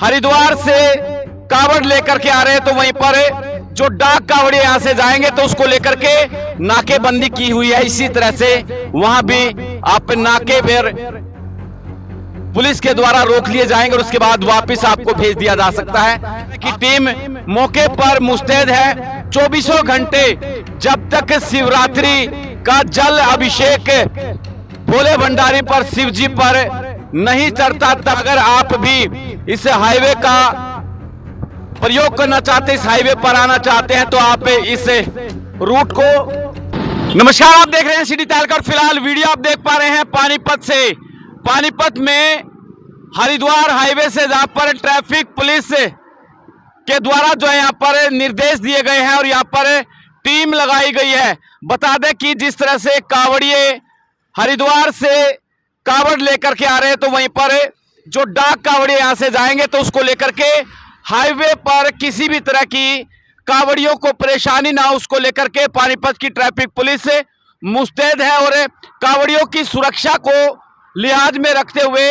हरिद्वार से कावड़ लेकर के आ रहे हैं, तो वहीं पर जो डाक कावड़े यहां से जाएंगे तो उसको लेकर के नाकेबंदी की हुई है। इसी तरह से वहां भी आप नाके पर पुलिस के द्वारा रोक लिए जाएंगे और उसके बाद वापस आपको भेज दिया जा सकता है कि टीम मौके पर मुस्तैद है। 24 घंटे जब तक शिवरात्रि का जल अभिषेक भोले भंडारी पर, शिव जी पर नहीं चढ़ता, तब अगर आप भी इस हाईवे का प्रयोग करना चाहते हैं, इस हाईवे पर आना चाहते हैं, तो आप इस रूट को। नमस्कार, आप देख रहे हैं सिटी तहलका। फिलहाल वीडियो आप देख पा रहे हैं पानीपत से। पानीपत में हरिद्वार हाईवे से, जहां पर ट्रैफिक पुलिस के द्वारा जो है यहाँ पर निर्देश दिए गए हैं और यहाँ पर टीम लगाई गई है। बता दें कि जिस तरह से कावड़िए हरिद्वार से कावड़ लेकर के आ रहे हैं, तो वहीं पर जो डाक कावड़िए यहां से जाएंगे तो उसको लेकर के हाईवे पर किसी भी तरह की कावड़ियों को परेशानी ना हो, उसको लेकर के पानीपत की ट्रैफिक पुलिस मुस्तैद है। और कावड़ियों की सुरक्षा को लिहाज में रखते हुए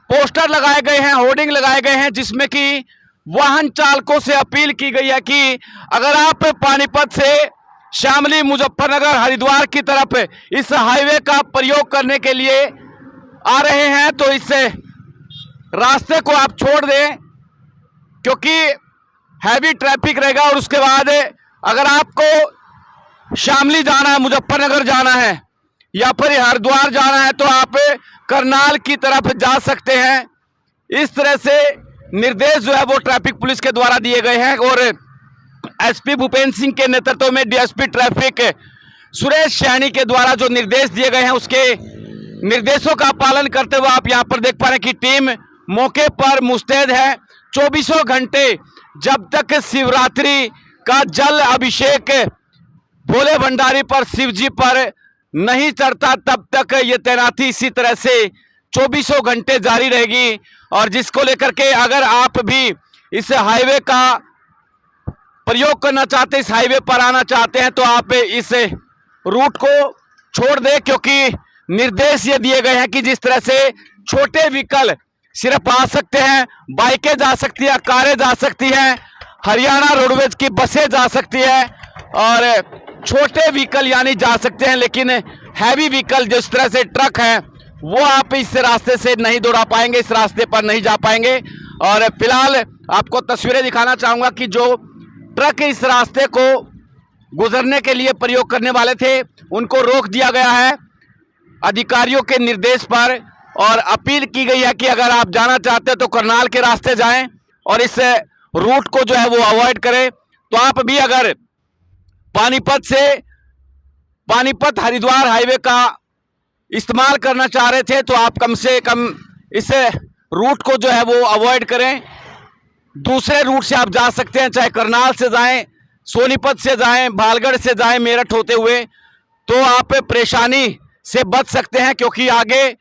पोस्टर लगाए गए हैं, होर्डिंग लगाए गए हैं, जिसमें कि वाहन चालकों से अपील की गई है कि अगर आप पानीपत से शामली, मुजफ्फरनगर, हरिद्वार की तरफ इस हाईवे का प्रयोग करने के लिए आ रहे हैं तो इस रास्ते को आप छोड़ दें, क्योंकि हैवी ट्रैफिक रहेगा। और उसके बाद अगर आपको शामली जाना है, मुजफ्फरनगर जाना है या फिर हरिद्वार जाना है, तो आप करनाल की तरफ जा सकते हैं। इस तरह से निर्देश जो है वो ट्रैफिक पुलिस के द्वारा दिए गए हैं। और एसपी भूपेंद्र सिंह के नेतृत्व में डीएसपी ट्रैफिक सुरेश सैनी के द्वारा जो निर्देश दिए गए हैं, उसके निर्देशों का पालन करते हुए आप यहां पर देख पा रहे हैं कि टीम मौके पर मुस्तैद है। 24 घंटे जब तक शिवरात्रि का जल अभिषेक भोले भंडारी पर, शिव जी पर नहीं चढ़ता, तब तक ये तैनाती इसी तरह से 24 घंटे जारी रहेगी। और जिसको लेकर के अगर आप भी इस हाईवे का प्रयोग करना चाहते हैं, इस हाईवे पर आना चाहते हैं, तो आप इस रूट को छोड़ दें, क्योंकि निर्देश ये दिए गए हैं कि जिस तरह से छोटे व्हीकल सिर्फ आ सकते हैं, बाइकें जा सकती है, कारें जा सकती हैं, हरियाणा रोडवेज की बसें जा सकती है और छोटे व्हीकल यानी जा सकते हैं, लेकिन हैवी व्हीकल जिस तरह से ट्रक है वो आप इस रास्ते से नहीं दौड़ा पाएंगे, इस रास्ते पर नहीं जा पाएंगे। और फिलहाल आपको तस्वीरें दिखाना चाहूंगा कि जो ट्रक इस रास्ते को गुजरने के लिए प्रयोग करने वाले थे, उनको रोक दिया गया है अधिकारियों के निर्देश पर। और अपील की गई है कि अगर आप जाना चाहते हैं तो करनाल के रास्ते जाएं और इस रूट को जो है वो अवॉइड करें। तो आप भी अगर पानीपत से पानीपत हरिद्वार हाईवे का इस्तेमाल करना चाह रहे थे, तो आप कम से कम इस रूट को जो है वो अवॉइड करें। दूसरे रूट से आप जा सकते हैं, चाहे करनाल से जाएं, सोनीपत से जाएं, भालगढ़ से जाएं, मेरठ होते हुए, तो आप परेशानी से बच सकते हैं। क्योंकि आगे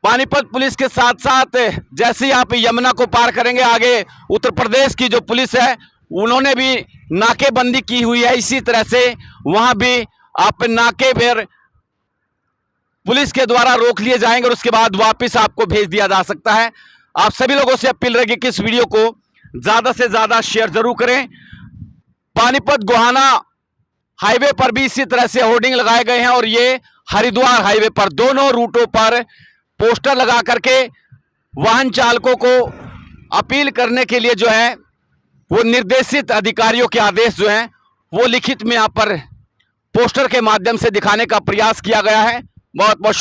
पानीपत पुलिस के साथ साथ जैसे ही आप यमुना को पार करेंगे, आगे उत्तर प्रदेश की जो पुलिस है उन्होंने भी नाकेबंदी की हुई है। इसी तरह से वहां भी आप नाके पर पुलिस के द्वारा रोक लिए जाएंगे और उसके बाद वापस आपको भेज दिया जा सकता है। आप सभी लोगों से अपील रहेगी कि इस वीडियो को ज्यादा से ज्यादा शेयर जरूर करें। पानीपत गोहाना हाईवे पर भी इसी तरह से होर्डिंग लगाए गए हैं और ये हरिद्वार हाईवे पर दोनों रूटों पर पोस्टर लगा करके वाहन चालकों को अपील करने के लिए जो है वो निर्देशित अधिकारियों के आदेश जो हैं वो लिखित में यहाँ पर पोस्टर के माध्यम से दिखाने का प्रयास किया गया है। बहुत बहुत